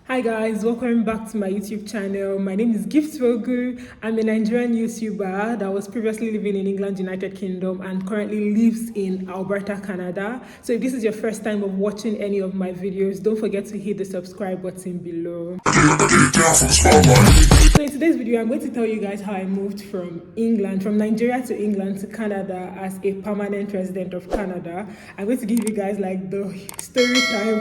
Hi guys, welcome back to my YouTube channel. My name is Gift Rogu. I'm a Nigerian YouTuber that was previously living in England, United Kingdom, and currently lives in Alberta, Canada. So if this is your first time of watching any of my videos, don't forget to hit the subscribe button below. So in today's video, I'm going to tell you guys how I moved from Nigeria to England to Canada as a permanent resident of Canada. I'm going to give you guys like the story time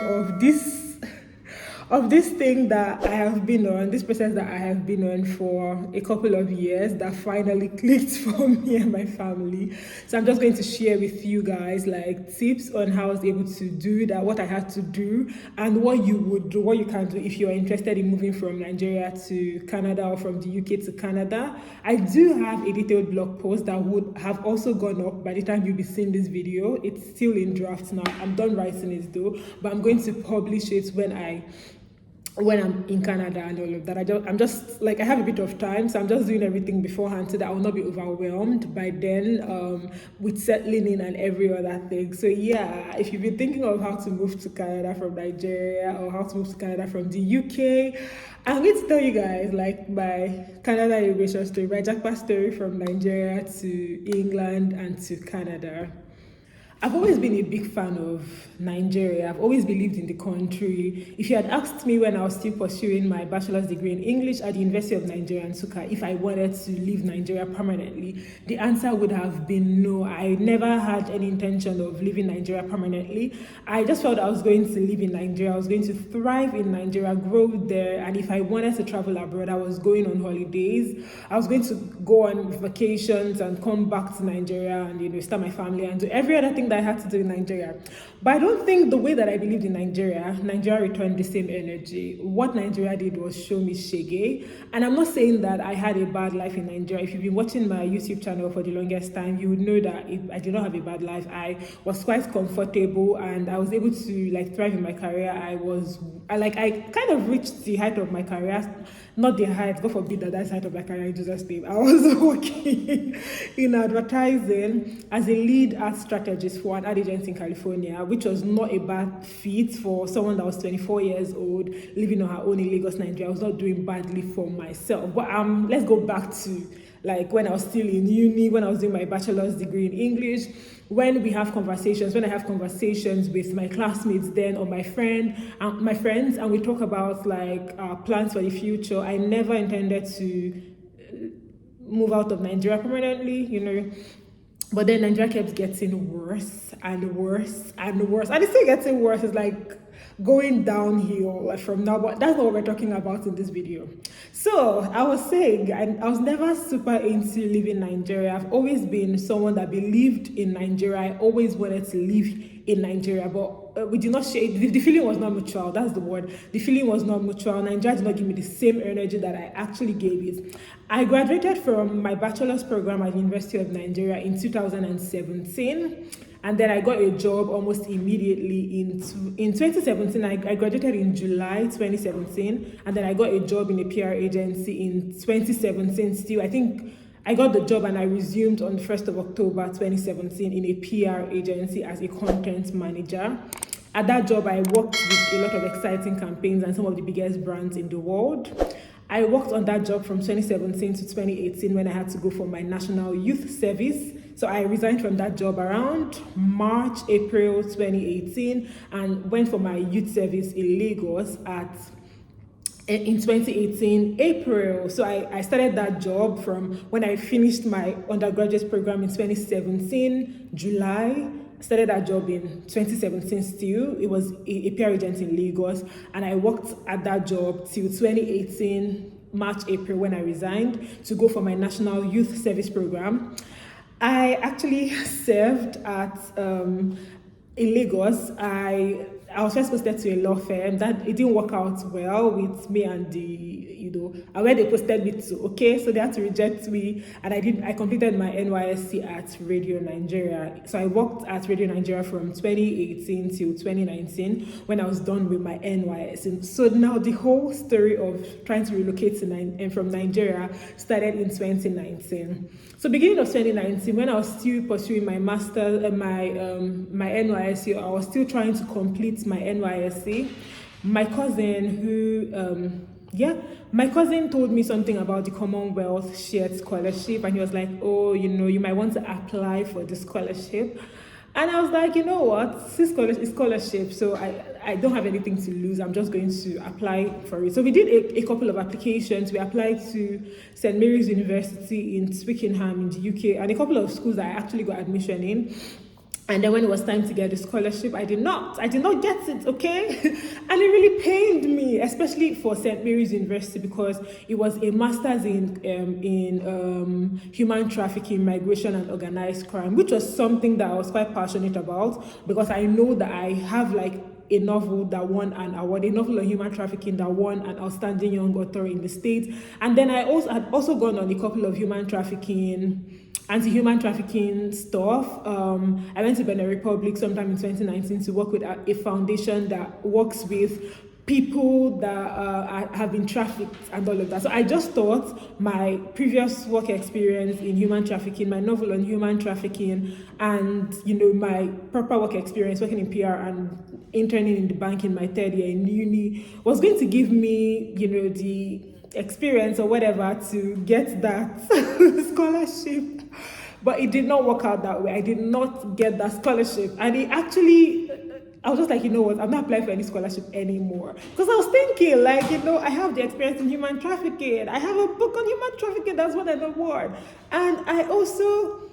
of this thing that I have been on, this process that I have been on for a couple of years that finally clicked for me and my family. So I'm just going to share with you guys like tips on how I was able to do that, what I had to do, and what you would do, what you can do if you're interested in moving from Nigeria to Canada or from the UK to Canada. I do have a detailed blog post that would have also gone up by the time you'll be seeing this video. It's still in draft now. I'm done writing it though, but I'm going to publish it when I'm in Canada and all of that. I'm just like, I have a bit of time, so I'm just doing everything beforehand so that I will not be overwhelmed by then with settling in and every other thing. So yeah, if you've been thinking of how to move to Canada from Nigeria or how to move to Canada from the UK, I'm going to tell you guys like my Canada immigration story, my jackpot story from Nigeria to England and to Canada. I've always been a big fan of Nigeria. I've always believed in the country. If you had asked me when I was still pursuing my bachelor's degree in English at the University of Nigeria in Nsukka if I wanted to leave Nigeria permanently, the answer would have been no. I never had any intention of leaving Nigeria permanently. I just felt I was going to live in Nigeria. I was going to thrive in Nigeria, grow there, and if I wanted to travel abroad, I was going on holidays. I was going to go on vacations and come back to Nigeria and start my family and do every other thing that I had to do in Nigeria. But I don't think the way that I believed in Nigeria returned the same energy. What Nigeria did was show me shege. And I'm not saying that I had a bad life in Nigeria. If you've been watching my YouTube channel for the longest time, you would know that I did not have a bad life. I was quite comfortable and I was able to like thrive in my career. I kind of reached the height of my career. Not the height, God forbid that that's the height of my career in Jesus' name. I was working in advertising as a lead art strategist for an ad agency in California, which was not a bad feat for someone that was 24 years old, living on her own in Lagos, Nigeria. I was not doing badly for myself. But let's go back to like when I was still in uni, when I was doing my bachelor's degree in English, when I have conversations with my classmates then or my friends, and we talk about like our plans for the future. I never intended to move out of Nigeria permanently, but then Nigeria kept getting worse and worse and worse, and it's still getting worse. It's like going downhill like from now, but that's not what we're talking about in this video. So I was saying I was never super into living in Nigeria. I've always been someone that believed in Nigeria. I always wanted to live in Nigeria, but we did not share. The feeling was not mutual. That's the word. The feeling was not mutual. Nigeria did not give me the same energy that I actually gave it. I graduated from my bachelor's program at the University of Nigeria in 2017. And then I got a job almost immediately in 2017. I graduated in July 2017. And then I got a job in a PR agency in 2017 still. I think I got the job and I resumed on the 1st of October 2017 in a PR agency as a content manager. At that job, I worked with a lot of exciting campaigns and some of the biggest brands in the world. I worked on that job from 2017 to 2018 when I had to go for my national youth service. So I resigned from that job around March, April 2018 and went for my youth service in Lagos in 2018 April. So I started that job from when I finished my undergraduate program in 2017 July. Started that job in 2017 still. It was a PR agency in Lagos, and I worked at that job till 2018 March, April when I resigned to go for my national youth service program. I actually served in Lagos. I was first posted to a law firm that it didn't work out well with me and where they posted me to. Okay, so they had to reject me, and I completed my NYSC at Radio Nigeria. So I worked at Radio Nigeria from 2018 till 2019 when I was done with my NYSC. So now the whole story of trying to relocate from Nigeria started in 2019. So beginning of 2019, when I was still pursuing my master, my NYSC, I was still trying to complete my NYSC. my cousin my cousin told me something about the Commonwealth shared scholarship, and he was like, oh, you might want to apply for the scholarship. And I was like, you know what, this scholarship, so I don't have anything to lose. I'm just going to apply for it. So we did a couple of applications. We applied to St. Mary's University in Twickenham in the UK, and a couple of schools that I actually got admission in. And then when it was time to get the scholarship, I did not get it, okay? And it really pained me, especially for St. Mary's University, because it was a master's in human trafficking, migration, and organized crime, which was something that I was quite passionate about, because I know that I have like a novel that won an award, a novel on human trafficking that won an outstanding young author in the States. And then I had also gone on a couple of anti-human trafficking stuff. I went to Benin Republic sometime in 2019 to work with a foundation that works with people that have been trafficked and all of that. So I just thought my previous work experience in human trafficking, my novel on human trafficking, and my proper work experience working in PR and interning in the bank in my third year in uni was going to give me, the experience or whatever to get that scholarship. But it did not work out that way. I did not get that scholarship. And I was just like, you know what, I'm not applying for any scholarship anymore. Because I was thinking, like, I have the experience in human trafficking. I have a book on human trafficking that's won an award. And I also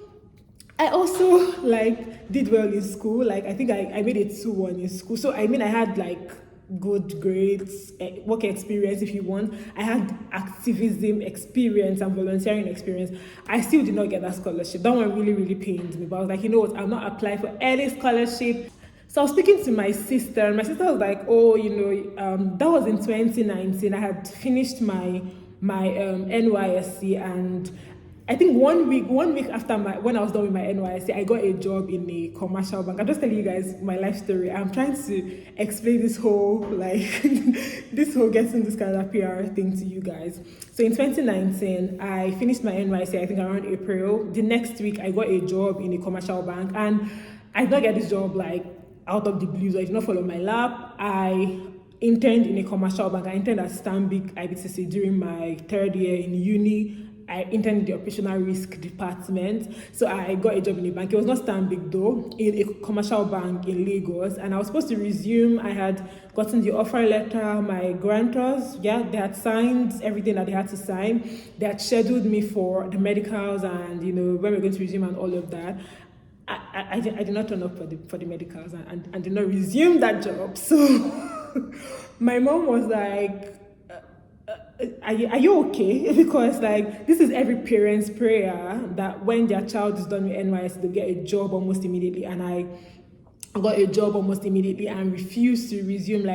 like did well in school. Like, I think I made a 2-1 in school. So I had like good grades, work experience if you want. I had activism experience and volunteering experience. I still did not get that scholarship. That one really, really pained me. But I was like, you know what, I'm not applying for any scholarship. So I was speaking to my sister, and my sister was like, oh, that was in 2019. I had finished my NYSC, and I think one week after when I was done with my NYSC, I got a job in a commercial bank. I'm just telling you guys my life story. I'm trying to explain this whole this whole getting this kind of PR thing to you guys. So in 2019, I finished my NYSC, I think around April. The next week, I got a job in a commercial bank, and I did not get this job like out of the blue. So I did not follow my lap. I interned in a commercial bank. I interned at Stanbic IBTC during my third year in uni. I interned in the operational risk department. So I got a job in a bank. It was not Stanbic though, in a commercial bank in Lagos. And I was supposed to resume. I had gotten the offer letter. My grantors, they had signed everything that they had to sign. They had scheduled me for the medicals and, when we're going to resume and all of that. I did not turn up for the medicals and did not resume that job. So my mom was like, are you okay? Because this is every parent's prayer that when their child is done with NYS, they'll get a job almost immediately. And I got a job almost immediately and refused to resume.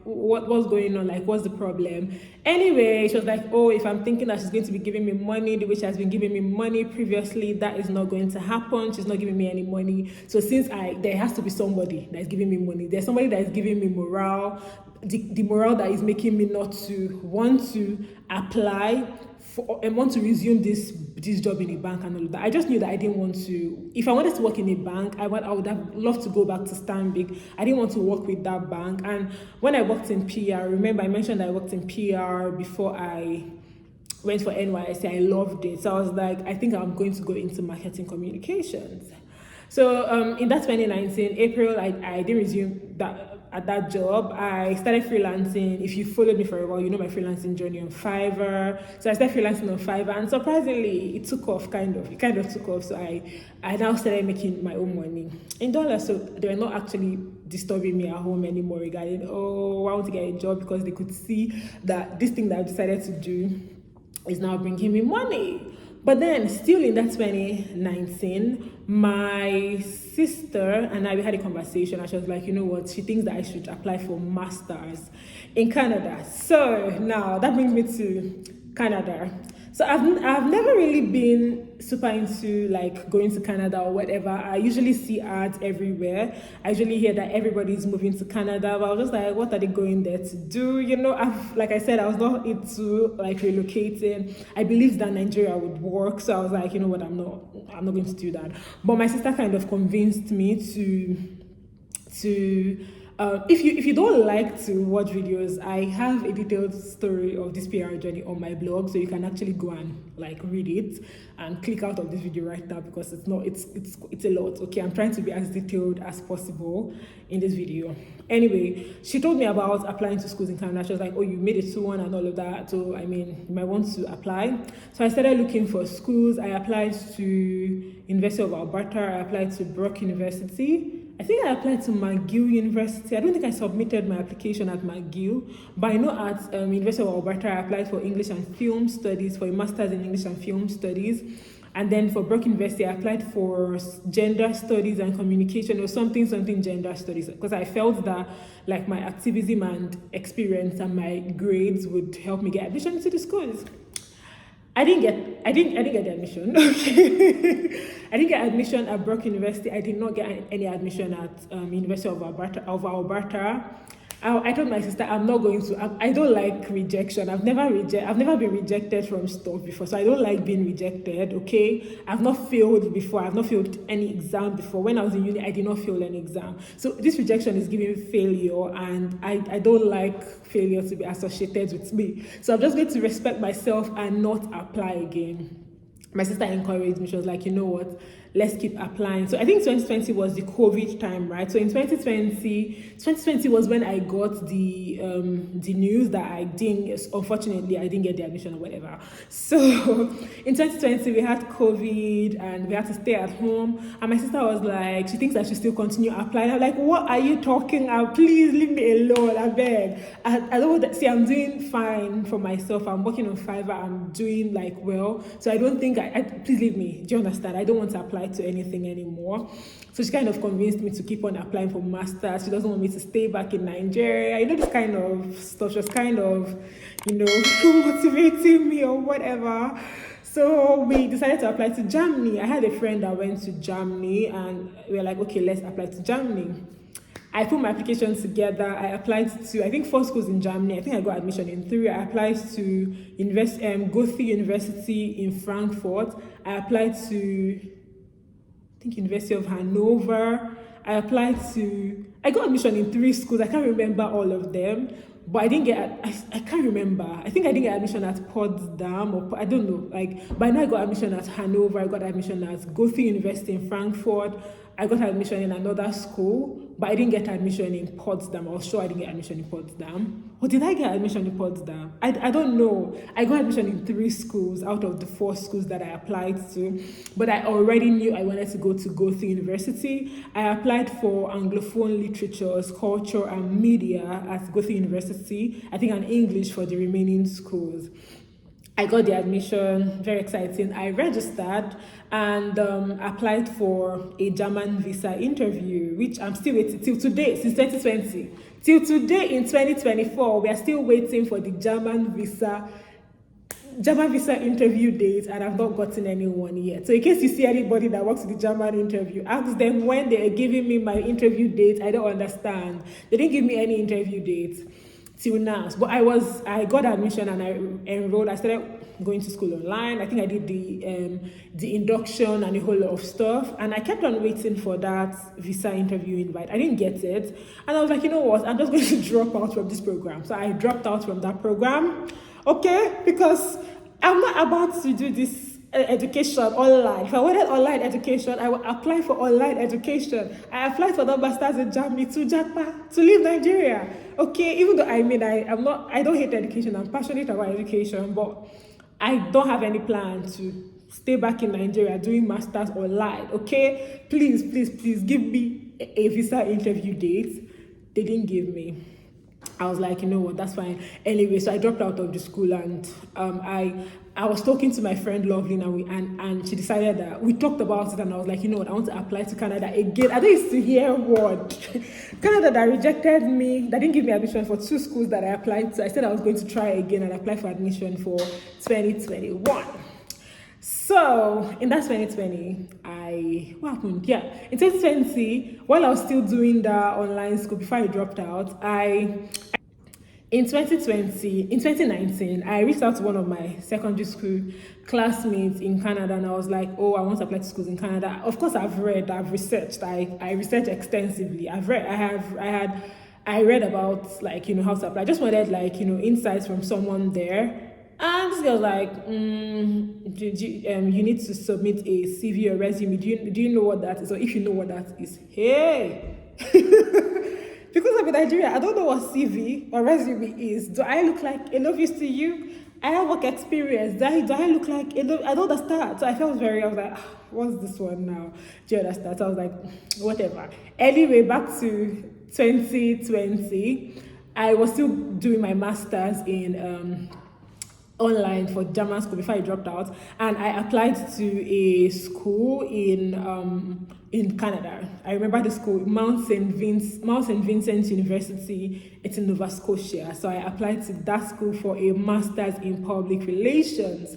What's going on? What's the problem? Anyway, she was like, oh, if I'm thinking that she's going to be giving me money the way she has been giving me money previously, that is not going to happen. She's not giving me any money. So since there has to be somebody that is giving me money, there's somebody that is giving me morale, the morale that is making me not to want to apply for and want to resume this job in a bank and all of that. I just knew that I didn't want to. If I wanted to work in a bank, I would have loved to go back to Stanbic. I didn't want to work with that bank. And when I worked in PR, remember I mentioned that I worked in PR before I went for NYSC. I loved it. So I was like, I think I'm going to go into marketing communications. So in that 2019, April, I didn't resume at that job. I started freelancing. If you followed me for a while, you know my freelancing journey on Fiverr. So I started freelancing on Fiverr, and surprisingly, it took off kind of. It kind of took off. So I now started making my own money in dollars. So they were not actually disturbing me at home anymore regarding, oh, I want to get a job, because they could see that this thing that I've decided to do is now bringing me money. But then, still in that 2019, my sister and I, we had a conversation, and she was like, you know what, she thinks that I should apply for masters in Canada. So now that brings me to Canada. So I've never really been super into going to Canada or whatever. I usually see ads everywhere. I usually hear that everybody's moving to Canada, but I was just like, what are they going there to do? Like I said, I was not into relocating. I believed that Nigeria would work, so I was like, you know what, I'm not going to do that. But my sister kind of convinced me to If you don't like to watch videos, I have a detailed story of this PR journey on my blog, so you can actually go and like read it and click out of this video right now, because it's a lot. Okay, I'm trying to be as detailed as possible in this video. Anyway, she told me about applying to schools in Canada. She was like, oh, you made it to one and all of that, so I mean, you might want to apply. So I started looking for schools. I applied to University of Alberta. I applied to Brock University. I think I applied to McGill University. I don't think I submitted my application at McGill, but I know at University of Alberta, I applied for English and Film Studies, for a Master's in English and Film Studies. And then for Brock University, I applied for Gender Studies and Communication, or something Gender Studies, because I felt that like my activism and experience and my grades would help me get admission into the schools. I didn't get the admission. Okay. I didn't get admission at Brock University. I did not get any admission at University of Alberta. I told my sister, I'm not going to. I don't like rejection. I've never been rejected from stuff before, so I don't like being rejected. Okay, I've not failed before. I've not failed any exam before. When I was in uni, I did not fail an exam. So this rejection is giving failure, and I don't like failure to be associated with me. So I'm just going to respect myself and not apply again. My sister encouraged me. She was like, you know what, let's keep applying. So I think 2020 was the COVID time, right? So in 2020 was when I got the news that unfortunately I didn't get the admission or whatever. So in 2020 we had COVID and we had to stay at home, and my sister was like, she thinks I should still continue applying. I'm like, what are you talking about? Please leave me alone, I beg. I don't see, I'm doing fine for myself. I'm working on Fiverr. I'm doing like well. So I don't think please leave me. Do you understand? I don't want to apply to anything anymore. So she kind of convinced me to keep on applying for masters. She doesn't want me to stay back in Nigeria. You know, this kind of stuff. She was kind of, motivating me or whatever. So we decided to apply to Germany. I had a friend that went to Germany, and we were like, okay, let's apply to Germany. I put my application together. I applied to, I think, 4 schools in Germany. I think I got admission in 3. I applied to Goethe University in Frankfurt. I applied to, I think, University of Hanover. I got admission in 3 schools. I can't remember all of them, but I can't remember. I think I didn't get admission at Potsdam, or I don't know. But I know I got admission at Hanover. I got admission at Goethe University in Frankfurt. I got admission in another school, but I didn't get admission in Potsdam. I was sure I didn't get admission in Potsdam. Or did I get admission in Potsdam? I don't know. I got admission in 3 schools out of the 4 schools that I applied to. But I already knew I wanted to go to Goethe University. I applied for Anglophone literatures, culture, and media at Goethe University. I think, and English for the remaining schools. I got the admission, very exciting. I registered and applied for a German visa interview, which I'm still waiting till today, since 2020. Till today in 2024, we are still waiting for the German visa interview date, and I've not gotten anyone yet. So in case you see anybody that works with the German interview, ask them when they are giving me my interview date. I don't understand. They didn't give me any interview date till now. But I got admission and I enrolled. I started going to school online. I think I did the induction and a whole lot of stuff. And I kept on waiting for that visa interview invite. I didn't get it. And I was like, you know what? I'm just going to drop out from this program. So I dropped out from that program. Okay? Because I'm not about to do this education online. If I wanted online education, I would apply for online education. I applied for the masters in Germany to Japan, to leave Nigeria. Okay, even though I don't hate education, I'm passionate about education, but I don't have any plan to stay back in Nigeria doing masters online. Okay, please give me a visa interview date. They didn't give me. I was like, you know what, that's fine. Anyway, so I dropped out of the school, and I was talking to my friend Lovely, and she decided that we talked about it, and I was like, you know what, I want to apply to Canada again. I don't used to hear word. Canada that rejected me, that didn't give me admission for 2 schools that I applied to. I said I was going to try again and apply for admission for 2021. So in that 2020, what happened? Yeah, in 2020, while I was still doing the online school before I dropped out, in 2019, I reached out to one of my secondary school classmates in Canada, and I was like, oh, I want to apply to schools in Canada. Of course, I've researched, I researched extensively. I I read about like, how to apply. I just wanted like, insights from someone there. And this girl was like, you need to submit a CV or resume. Do you know what that is? Or if you know what that is, hey. Because I'm in Nigeria, I don't know what CV or resume is. Do I look like a novice to you? I have work experience. Do I look like a novice? I don't understand. So I was like, what's this one now? Do you understand? So I was like, whatever. Anyway, back to 2020. I was still doing my master's in online for German school before I dropped out, and I applied to a school in Canada. I remember the school, Mount St. Vincent University. It's in Nova Scotia. So I applied to that school for a master's in public relations.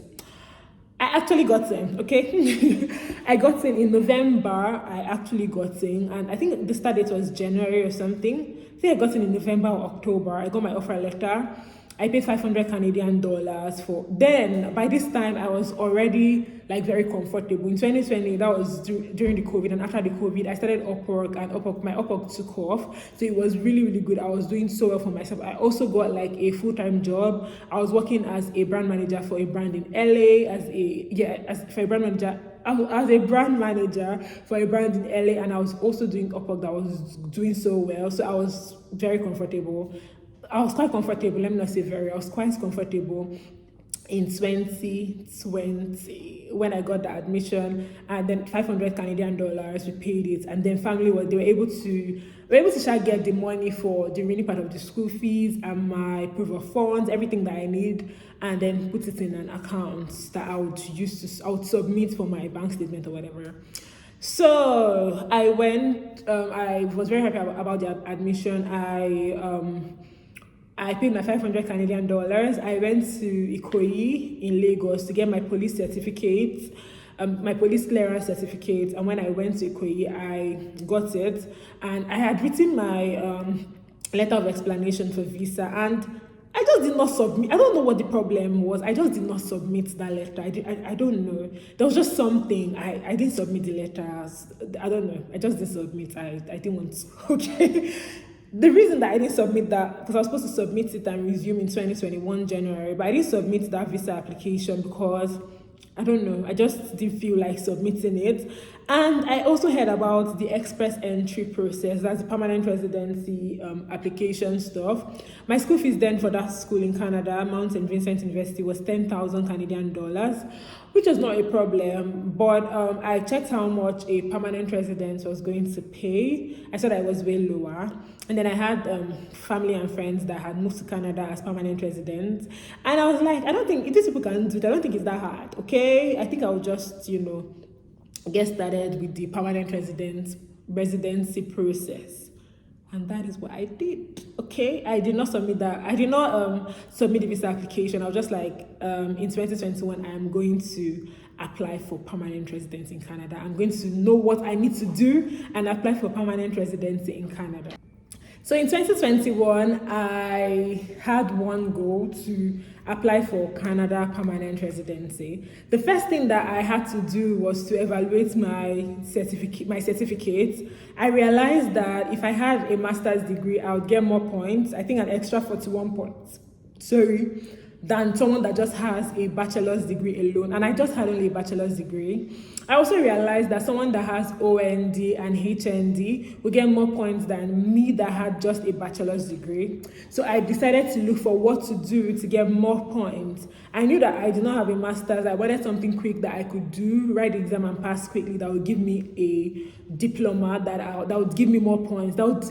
I actually got in, okay? I got in November. I actually got in, and I think the start date was January or something. I think I got in November or October. I got my offer letter. I paid 500 Canadian dollars for. Then by this time I was already like very comfortable. In 2020, that was during the COVID, and after the COVID, I started Upwork, and my Upwork took off. So it was really, really good. I was doing so well for myself. I also got like a full-time job. I was working as a brand manager for a brand in LA, as a brand manager for a brand in LA, and I was also doing Upwork that was doing so well. So I was very comfortable. I was quite comfortable, let me not say very, I was quite comfortable in 2020 when I got the admission, and then 500 Canadian dollars, we paid it, and then they were able to get the money for the remaining part of the school fees and my proof of funds, everything that I need, and then put it in an account that I would submit for my bank statement or whatever. So I went, I was very happy about the admission. I paid my 500 Canadian dollars. I went to Ikoyi in Lagos to get my police certificate, my police clearance certificate. And when I went to Ikoyi, I got it. And I had written my letter of explanation for visa, and I just did not submit. I don't know what the problem was. I just did not submit that letter. I don't know. There was just something. I didn't submit the letters. I don't know. I just didn't submit. I didn't want to. Okay. The reason that I didn't submit that, because I was supposed to submit it and resume in 2021 January, but I didn't submit that visa application because, I don't know, I just didn't feel like submitting it. And I also heard about the express entry process, that's the permanent residency application stuff. My school fees then for that school in Canada, Mount St. Vincent University, was 10,000 Canadian dollars, which was not a problem. But I checked how much a permanent resident was going to pay. I saw that it was way lower. And then I had family and friends that had moved to Canada as permanent residents. And I was like, I don't think, if these people can do it, I don't think it's that hard, okay? I think I'll just, get started with the permanent residency process. And that is what I did, okay? I did not submit that. I did not submit the visa application. I was just like, in 2021, I am going to apply for permanent residency in Canada. I'm going to know what I need to do and apply for permanent residency in Canada. So in 2021, I had one goal to apply for Canada permanent residency. The first thing that I had to do was to evaluate my certificate. I realized that if I had a master's degree, I would get more points. I think an extra 41 points. Than someone that just has a bachelor's degree alone. And I just had only a bachelor's degree. I also realized that someone that has OND and HND would get more points than me that had just a bachelor's degree. So I decided to look for what to do to get more points. I knew that I did not have a master's. I wanted something quick that I could do, write the exam and pass quickly, that would give me a diploma that would give me more points. That would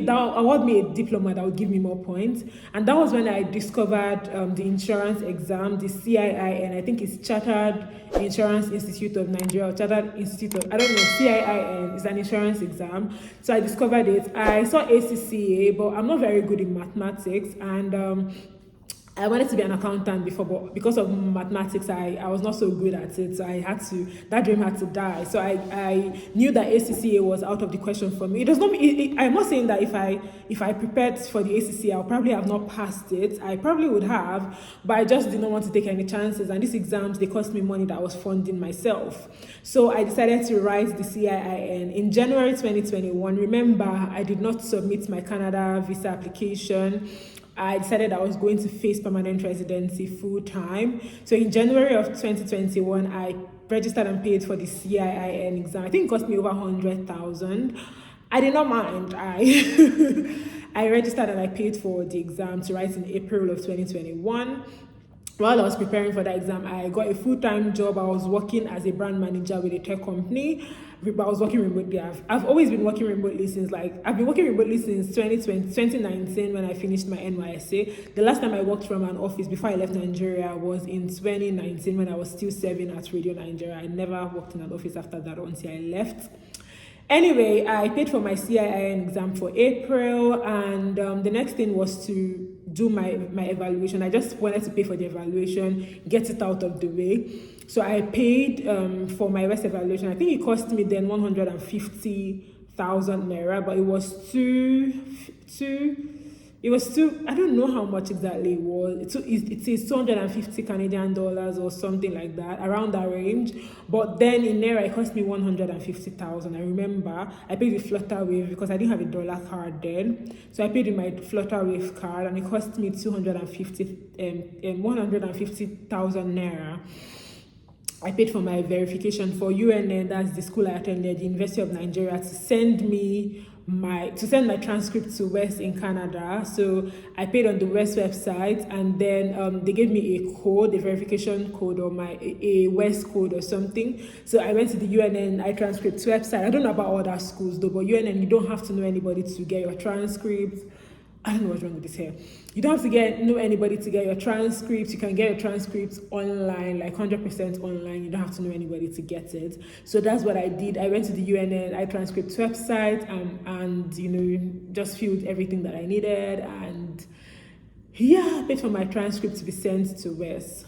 award me a diploma that would give me more points. And that was when I discovered the insurance exam, the CIIN. I think it's Chartered Insurance Institute of Nigeria, or Chartered Institute of, I don't know, CIIN is an insurance exam. So I discovered it. I saw ACCA, but I'm not very good in mathematics, and I wanted to be an accountant before, but because of mathematics, I was not so good at it. So that dream had to die. So I knew that ACCA was out of the question for me. It does not, I'm not saying that if I prepared for the ACCA, I'll probably have not passed it. I probably would have, but I just did not want to take any chances. And these exams, they cost me money that I was funding myself. So I decided to write the CIIN in January 2021. Remember, I did not submit my Canada visa application. I decided I was going to face permanent residency full time. So in January of 2021, I registered and paid for the CIIN exam. I think it cost me over 100,000. I did not mind. I registered and I paid for the exam to write in April of 2021. While I was preparing for that exam, I got a full-time job. I was working as a brand manager with a tech company. But I was working remotely. I've always been working remotely I've been working remotely since 2019 when I finished my NYSA. The last time I worked from an office before I left Nigeria was in 2019 when I was still serving at Radio Nigeria. I never worked in an office after that until I left. Anyway, I paid for my CIIN exam for April, and the next thing was to do my evaluation. I just wanted to pay for the evaluation, get it out of the way. So I paid for my West evaluation. I think it cost me then 150,000 naira, but it was I don't know how much exactly it was. It is 250 Canadian dollars or something like that, around that range. But then in naira, it cost me 150,000. I remember I paid with Flutterwave because I didn't have a dollar card then. So I paid with my Flutterwave card, and it cost me 150,000 naira. I paid for my verification for UNN, that's the school I attended, the University of Nigeria, to send my transcript to West in Canada. So I paid on the West website, and then they gave me a code, a verification code, or a West code or something. So I went to the UNN iTranscripts website. I don't know about other schools though, but UNN, you don't have to know anybody to get your transcripts. I don't know what's wrong with this hair. You don't have to know anybody to get your transcripts. You can get your transcripts online, like 100% online. You don't have to know anybody to get it. So that's what I did. I went to the UNN iTranscripts website and just filled everything that I needed. And yeah, I paid for my transcript to be sent to West.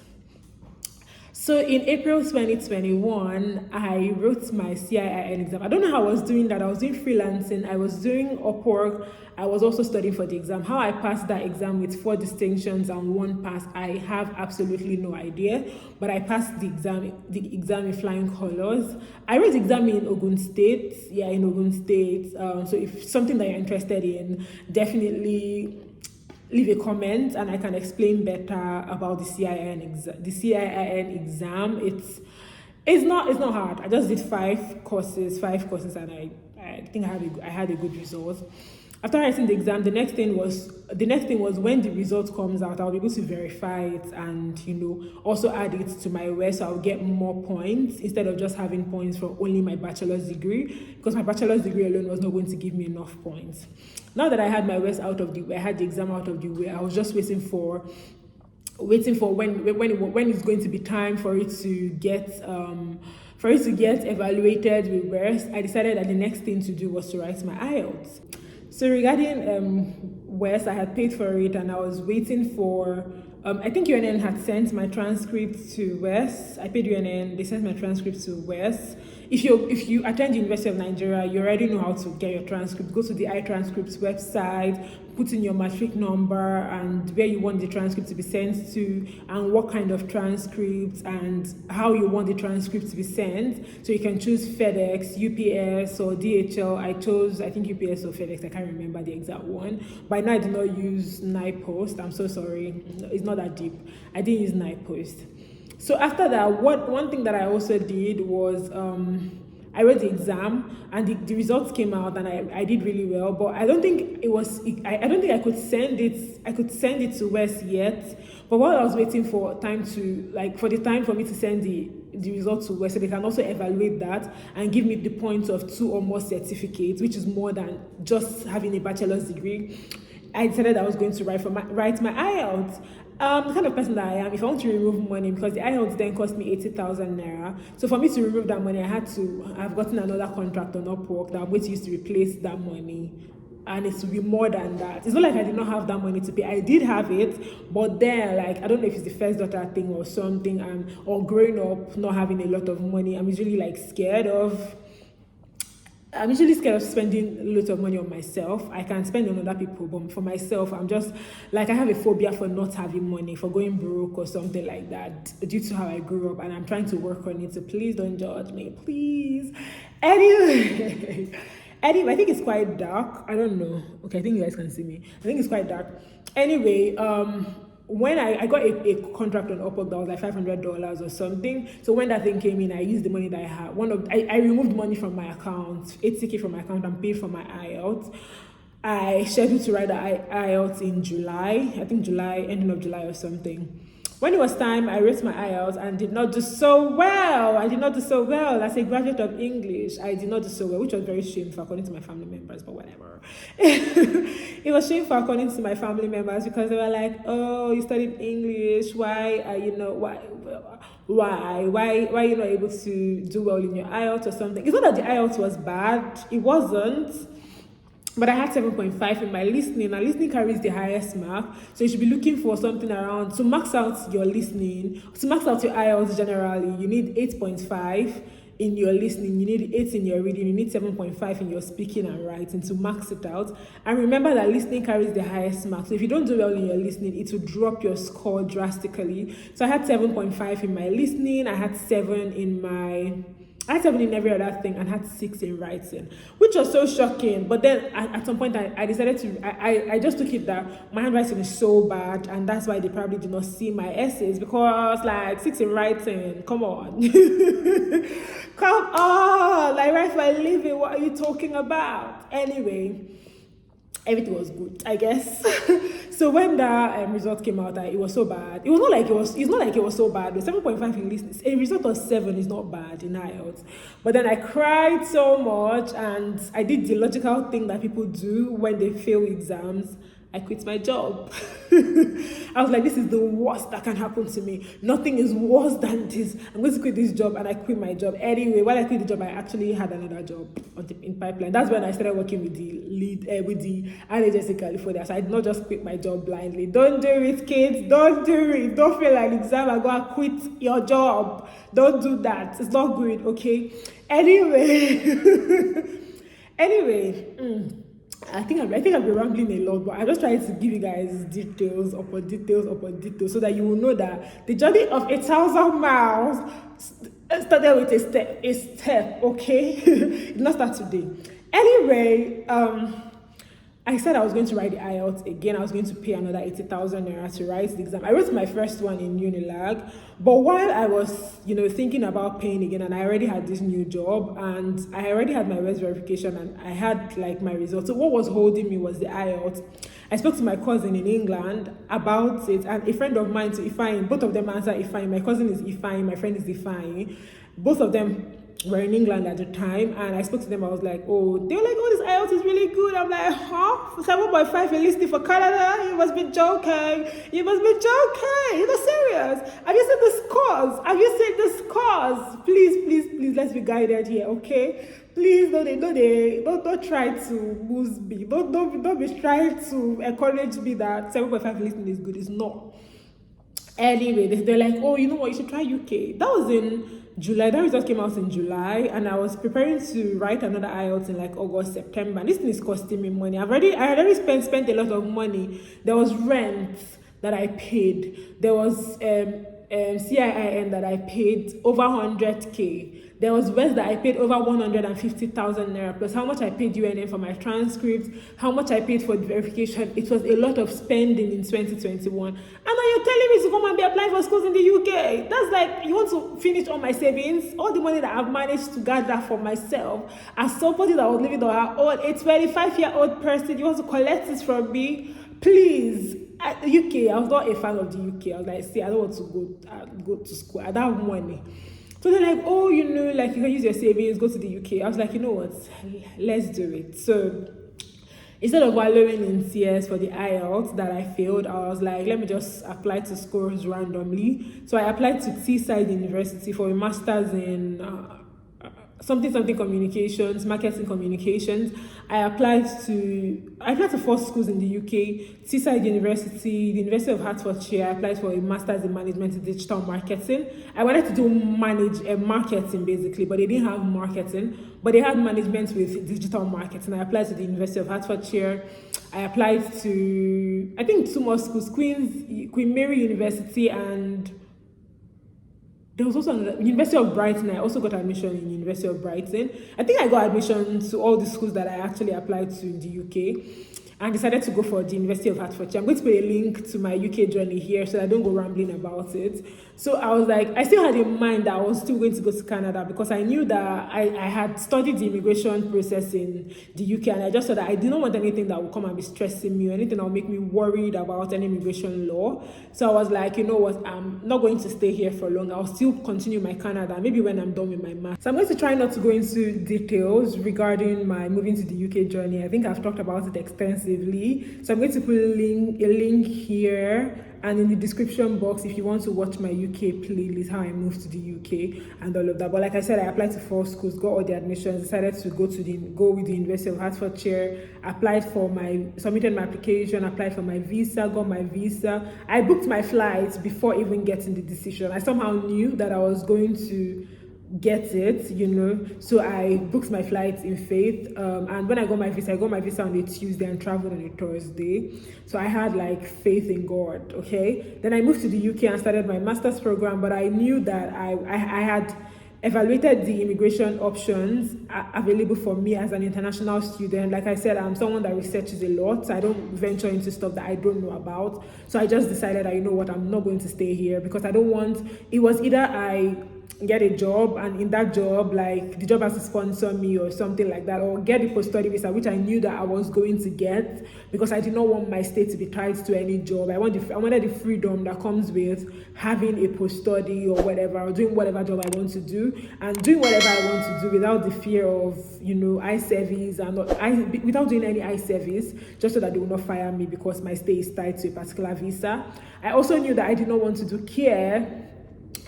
So in April 2021, I wrote my CIIN exam. I don't know how I was doing that. I was doing freelancing. I was doing Upwork. I was also studying for the exam. How I passed that exam with 4 distinctions and 1 pass, I have absolutely no idea. But I passed the exam in flying colors. I wrote the exam in Ogun State. Yeah, in Ogun State. So if something that you're interested in, definitely leave a comment and I can explain better about the CIIN exam. It's not hard. I just did 5 courses and I think I had a good result. After writing the exam, the next thing was when the result comes out, I'll be able to verify it and also add it to my West, so I'll get more points instead of just having points from only my bachelor's degree, because my bachelor's degree alone was not going to give me enough points. Now that I had my West out of the way, I had the exam out of the way, I was just waiting for when it's going to be time for it to get evaluated with West. I decided that the next thing to do was to write my IELTS. So regarding West, I had paid for it and I was waiting for, I think UNN had sent my transcript to West. I paid UNN, they sent my transcript to West. If you attend the University of Nigeria, you already know how to get your transcript. Go to the iTranscripts website, put in your matric number and where you want the transcript to be sent to, and what kind of transcripts and how you want the transcript to be sent. So you can choose FedEx, UPS, or DHL. I chose, I think, UPS or FedEx. I can't remember the exact one. By now, I did not use NiPost. I'm so sorry. It's not that deep. I didn't use NiPost. So after that, one thing that I also did was I wrote the exam and the results came out and I did really well, but I don't think I could send it to West yet. But while I was waiting for the time for me to send the results to West, so they can also evaluate that and give me the points of 2 or more certificates, which is more than just having a bachelor's degree, I decided I was going to write my IELTS. The kind of person that I am, if I want to remove money, because the IELTS then cost me 80,000 naira. So for me to remove that money, I've gotten another contract on Upwork that I'm going to use to replace that money. and it will be more than that. It's not like I did not have that money to pay. I did have it, but then, like, I don't know if it's the first daughter thing or something, or growing up not having a lot of money, I'm usually scared of spending lots of money on myself. I can spend on other people, but for myself, I'm just like, I have a phobia for not having money, for going broke or something like that, due to how I grew up, and I'm trying to work on it. So please don't judge me, please. Anyway, I think it's quite dark. I don't know. Okay, I think you guys can see me. I think it's quite dark. Anyway, when I got a contract on Upwork that was like $500 or something. So when that thing came in, I used the money that I had. I removed money from my account, 80K from my account, and paid for my IELTS. I scheduled to write the IELTS in July, I think ending of July or something. When it was time, I wrote my IELTS and did not do so well. As a graduate of English, I did not do so well, which was very shameful according to my family members, but whatever. It was shameful according to my family members because they were like, oh, you studied English, why are you not, why are you not able to do well in your IELTS or something? It's not that the IELTS was bad, it wasn't. But I had 7.5 in my listening, and listening carries the highest mark. So you should be looking for something around, to max out your listening, to max out your IELTS generally, you need 8.5 in your listening, you need 8 in your reading, you need 7.5 in your speaking and writing to max it out. And remember that listening carries the highest mark. So if you don't do well in your listening, it will drop your score drastically. So I had 7.5 in my listening, I had 7 in every other thing, and had 6 in writing, which was so shocking. But then at some point I decided to, I just took it that my handwriting is so bad, and that's why they probably did not see my essays, because like 6 in writing, come on. Come on, like write for a living, what are you talking about? Anyway, everything was good, I guess. So when the result came out, it was so bad. It's not like it was so bad. The 7.5 in listening, a result of 7 is not bad in IELTS. But then I cried so much, and I did the logical thing that people do when they fail exams. I quit my job. I was like, this is the worst that can happen to me. Nothing is worse than this. I'm going to quit this job, and I quit my job. Anyway, while I quit the job, I actually had another job in pipeline. That's when I started working with the ad agency in California. So I did not just quit my job blindly. Don't do it, kids. Don't do it. Don't feel like exam and go and quit your job. Don't do that. It's not good, okay? Anyway. I think I've been rambling a lot, but I'm just trying to give you guys details upon details so that you will know that the journey of 1,000 miles started with a step, okay? It did not start today. Anyway, I said I was going to write the IELTS again. I was going to pay another 80,000 naira to write the exam. I wrote my first one in Unilag, but while I was, thinking about paying again, and I already had this new job, and I already had my West verification, and I had like my results. So what was holding me was the IELTS. I spoke to my cousin in England about it, and a friend of mine, to Ifeanyi, both of them answered Ifeanyi. My cousin is Ifeanyi, my friend is Ifeanyi. Both of them were in England at the time, and I spoke to them. I was like, oh, they were like, oh, this IELTS is really good. I'm like, huh? 7.5 in listening for Canada? You must be joking. You're not serious. Have you seen the scores? Please, let's be guided here, okay? Please, don't try to boost me. Don't be trying to encourage me that 7.5 listening is good. It's not. Anyway, they're like, oh, you know what? You should try UK. That was in July. That result came out in July, and I was preparing to write another IELTS in like August, September. And this thing is costing me money. I had already spent a lot of money. There was rent that I paid. There was CIIN that I paid over 100K. There was West that I paid over 150,000 naira, plus how much I paid UNM for my transcripts, how much I paid for the verification. It was a lot of spending in 2021. And now you're telling me to come and be applying for schools in the UK. That's like, you want to finish all my savings, all the money that I've managed to gather for myself. As somebody that was living on her own, a 25-year-old person, you want to collect this from me? Please. UK, I was not a fan of the UK. I was like, see, I don't want to go to school. I don't have money. So they're like, oh, you can use your savings, go to the UK. I was like, you know what? Let's do it. So instead of wallowing in tears for the IELTS that I failed, I was like, let me just apply to schools randomly. So I applied to Teesside University for a master's in something communications, marketing communications. I applied to 4 schools in the UK: Teesside University, the University of Hertfordshire. I applied for a master's in management in digital marketing. I wanted to do marketing basically, but they didn't have marketing, but they had management with digital marketing. I applied to the University of Hertfordshire. I applied to, I think, 2 more schools: Queen Mary University, and there was also University of Brighton. I also got admission in University of Brighton. I think I got admission to all the schools that I actually applied to in the UK, and decided to go for the University of Hertfordshire. I'm going to put a link to my UK journey here so that I don't go rambling about it. So I was like, I still had in mind that I was still going to go to Canada, because I knew that I had studied the immigration process in the UK, and I just thought that I didn't want anything that would come and be stressing me, or anything that would make me worried about any immigration law. So I was like, you know what, I'm not going to stay here for long. I'll still continue my Canada, maybe when I'm done with my math. So I'm going to try not to go into details regarding my moving to the UK journey. I think I've talked about it extensively. So I'm going to put a link here and in the description box if you want to watch my UK playlist, how I moved to the UK and all of that. But like I said, I applied to 4 schools, got all the admissions, decided to go with the University of Hertfordshire, submitted my application, applied for my visa, got my visa. I booked my flights before even getting the decision. I somehow knew that I was going to get it, so I booked my flights in faith, and when I got my visa on a Tuesday and traveled on a Thursday. So I had like faith in God. Okay, then I moved to the UK and started my master's program, but I knew that I had evaluated the immigration options available for me as an international student. Like I said, I'm someone that researches a lot, so I don't venture into stuff that I don't know about. So I just decided that, you know what, I'm not going to stay here, because it was either I get a job, and in that job, like, the job has to sponsor me or something like that, or get a post-study visa, which I knew that I was going to get, because I did not want my stay to be tied to any job. I wanted the freedom that comes with having a post-study or whatever, or doing whatever job I want to do, and doing whatever I want to do without the fear of, eye service, and without doing any eye service, just so that they will not fire me because my stay is tied to a particular visa. I also knew that I did not want to do care,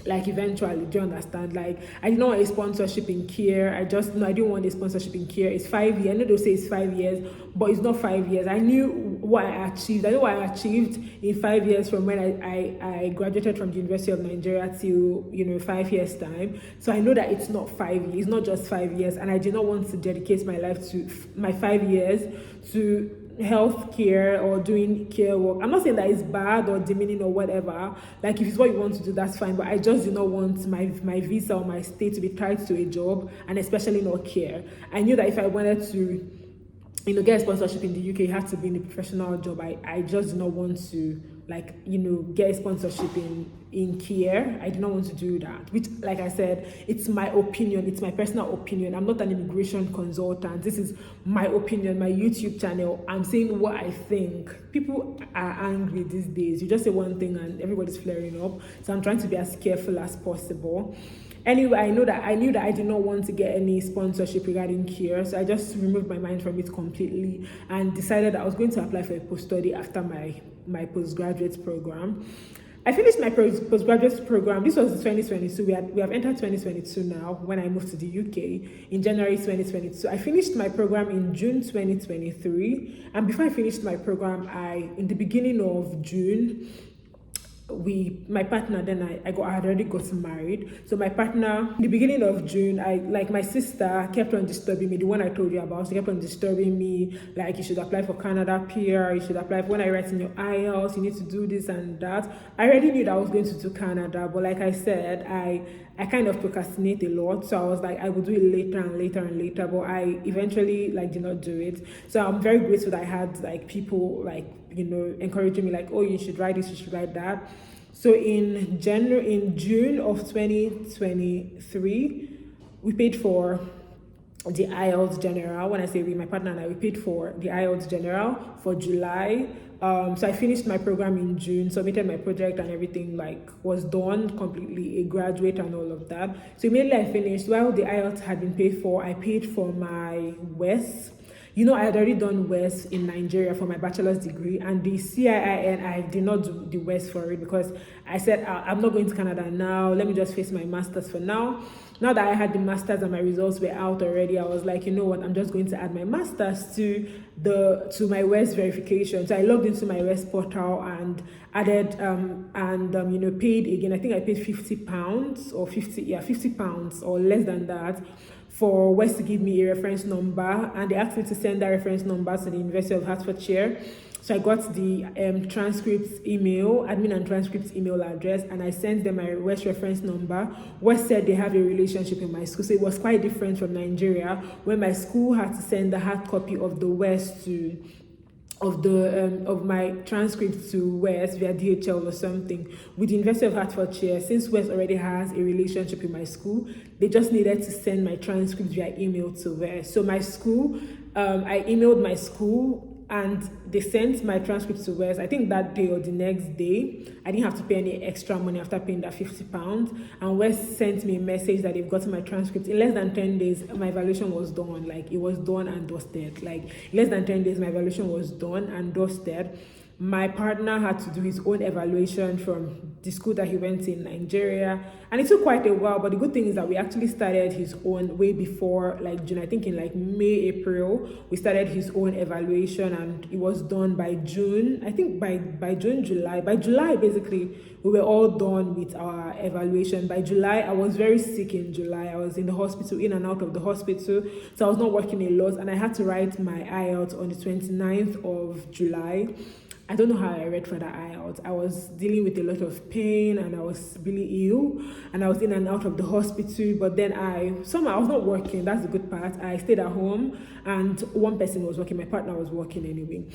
like, eventually. Do you understand? Like, I didn't want a sponsorship in care. I didn't want a sponsorship in care. It's 5 years. I know they'll say it's 5 years, but it's not 5 years. I knew what I achieved. I know what I achieved in 5 years from when I graduated from the University of Nigeria till 5 years time. So I know that it's not 5 years. It's not just 5 years, and I did not want to dedicate my life to my 5 years to healthcare or doing care work. I'm not saying that it's bad or demeaning or whatever. Like, if it's what you want to do, that's fine, but I just do not want my visa or my stay to be tied to a job, and especially not care. I knew that if I wanted to get a sponsorship in the UK, it had to be in a professional job. I just did not want to get a sponsorship in care. I did not want to do that, which, like I said, it's my opinion. It's my personal opinion. I'm not an immigration consultant. This is my opinion, my YouTube channel. I'm saying what I think. People are angry these days. You just say one thing and everybody's flaring up. So I'm trying to be as careful as possible. Anyway, I knew that I did not want to get any sponsorship regarding care, so I just removed my mind from it completely and decided that I was going to apply for a post-study after my postgraduate program. I finished my postgraduate program. This was 2022. We have entered 2022 now, when I moved to the UK in January 2022. I finished my program in June 2023, and before I finished my program, in the beginning of June, my partner, then I had already gotten married. So my partner, in the beginning of June, my sister kept on disturbing me, the one I told you about. She kept on disturbing me, like, you should apply for Canada PR, you should apply for, when I write in your IELTS, you need to do this and that. I already knew that I was going to do Canada, but like I said, I kind of procrastinate a lot. So I was like, I will do it later and later and later, but I eventually did not do it. So I'm very grateful that I had people encouraging me, like, oh, you should write this, you should write that. So in June of 2023, we paid for the IELTS General. When I say we, my partner and I, we paid for the IELTS General for July. So I finished my program in June, submitted my project, and everything was done completely, a graduate and all of that. So immediately I finished, while the IELTS had been paid for, I paid for my WES. I had already done West in Nigeria for my bachelor's degree, and the CIIN, I did not do the West for it because I said, I'm not going to Canada now. Let me just face my master's for now. Now that I had the master's and my results were out already, I was like, you know what, I'm just going to add my master's to my West verification. So I logged into my West portal and added paid again. I think I paid £50 or £50 or less than that for West to give me a reference number, and they asked me to send that reference number to the University of Hertfordshire. So I got the transcripts email, admin and transcripts email address, and I sent them my West reference number. West said they have a relationship in my school, so it was quite different from Nigeria, where my school had to send the hard copy of the West of my transcripts to West via DHL or something. With the University of Hertfordshire, since West already has a relationship with my school, they just needed to send my transcripts via email to West. So my school, I emailed my school and they sent my transcripts to West, I think that day or the next day. I didn't have to pay any extra money after paying that £50. And West sent me a message that they've gotten my transcript. In less than 10 days, my evaluation was done. Like, it was done and dusted. Like, in less than 10 days, my evaluation was done and dusted. My partner had to do his own evaluation from the school that he went in Nigeria, and it took quite a while, but the good thing is that we actually started his own way before, like June. I think in like May, April, we started his own evaluation, and it was done by June. I think by June, July. By July, basically, we were all done with our evaluation. By July, I was very sick in July. I was in the hospital, in and out of the hospital, so I was not working a lot, and I had to write my IELTS on the 29th of July. I don't know how I read for the IELTS. I was dealing with a lot of pain and I was really ill and I was in and out of the hospital. But then I was not working. That's the good part. I stayed at home and one person was working. My partner was working anyway.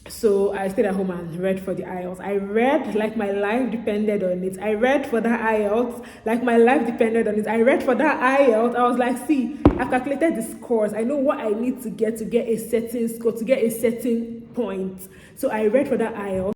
So I stayed at home and read for the IELTS. I read like my life depended on it. I read for that IELTS like my life depended on it. I read for that IELTS. I was like, see, I've calculated the scores. I know what I need to get a certain score, to get a certain point. So I read for that IELTS.